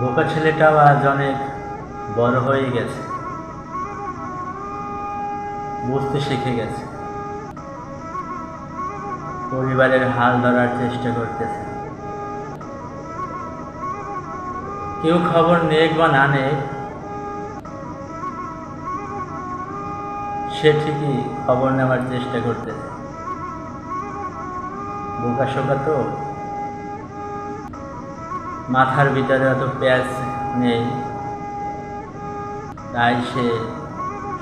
বোকা ছেলেটাও আজ অনেক বড় হয়ে গেছে, বুঝতে শিখে গেছে, পরিবারের হাল ধরার চেষ্টা করতেছে। কেউ খবর নেক বা না নেক, সে ঠিকই খবর নেওয়ার চেষ্টা করতেছে। বোকা শোকা তো, মাথার ভিতরে অত প্যাঁচ নেই, তাই সে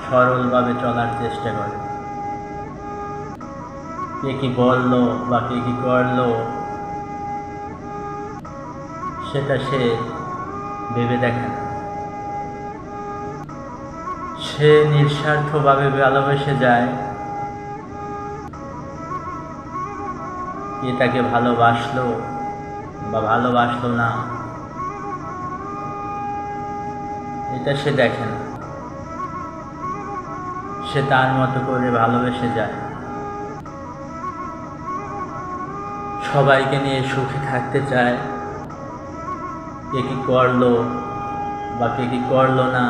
সরলভাবে চলার চেষ্টা করে। কে কি বললো বা কে কি করলো সেটা সে ভেবে দেখে না। সে নিঃস্বার্থভাবে ভালোবেসে যায়। কে তাকে ভালোবাসলো বা ভালোবাসলো না এটা সে দেখে না। সে তার মতো করে ভালোবেসে যায়, সবাইকে নিয়ে সুখে থাকতে চায়। কে কি করলো বা কে কি করলো না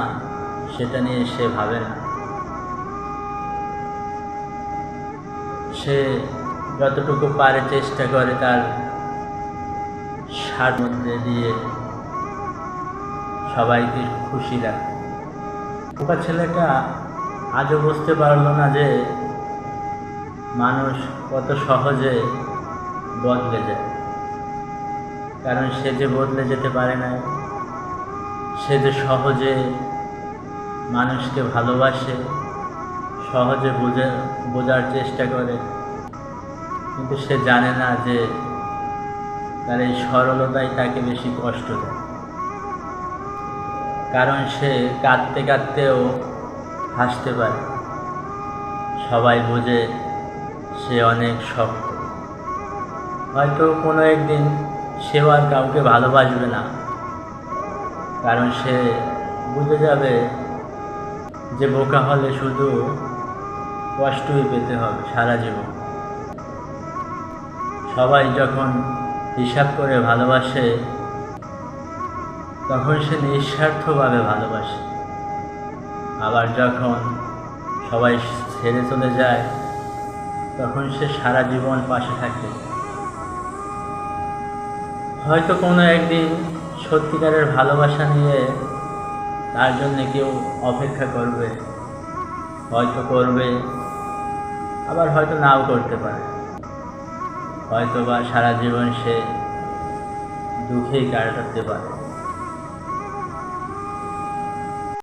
সেটা নিয়ে সে ভাবে না। সে যতটুকু পারে চেষ্টা করে তার স্বাদ মধ্যে দিয়ে সবাইকে খুশি রাখে। বোকা ছেলেটা আজও বুঝতে পারলো না যে মানুষ কত সহজে বদলে যায়। কারণ সে যে বদলে যেতে পারে না, সে যে সহজে মানুষকে ভালোবাসে, সহজে বোঝার চেষ্টা করে, কিন্তু সে জানে না যে তার এই সরলতাই তাকে বেশি কষ্ট দেয়। কারণ সে কাঁদতে কাঁদতেও হাসতে পারে। সবাই বোঝে সে অনেক শক্ত। হয়তো কোনো একদিন সেও আর কাউকে ভালোবাসবে না, কারণ সে বুঝে যাবে যে বোকা হলে শুধু কষ্টই পেতে হবে সারা জীবন। সবাই যখন হিসাব করে ভালোবাসে তখন সে নিঃস্বার্থভাবে ভালোবাসে। আবার যখন সবাই ছেড়ে চলে যায় তখন সে সারা জীবন পাশে থাকে। হয়তো কোনো একদিন সত্যিকারের ভালোবাসা নিয়ে তার জন্য কেউ অপেক্ষা করবে, হয়তো করবে, আবার হয়তো নাও করতে পারে। হয়তো বা সারা জীবন সে দুঃখেই কাটাতে পারে।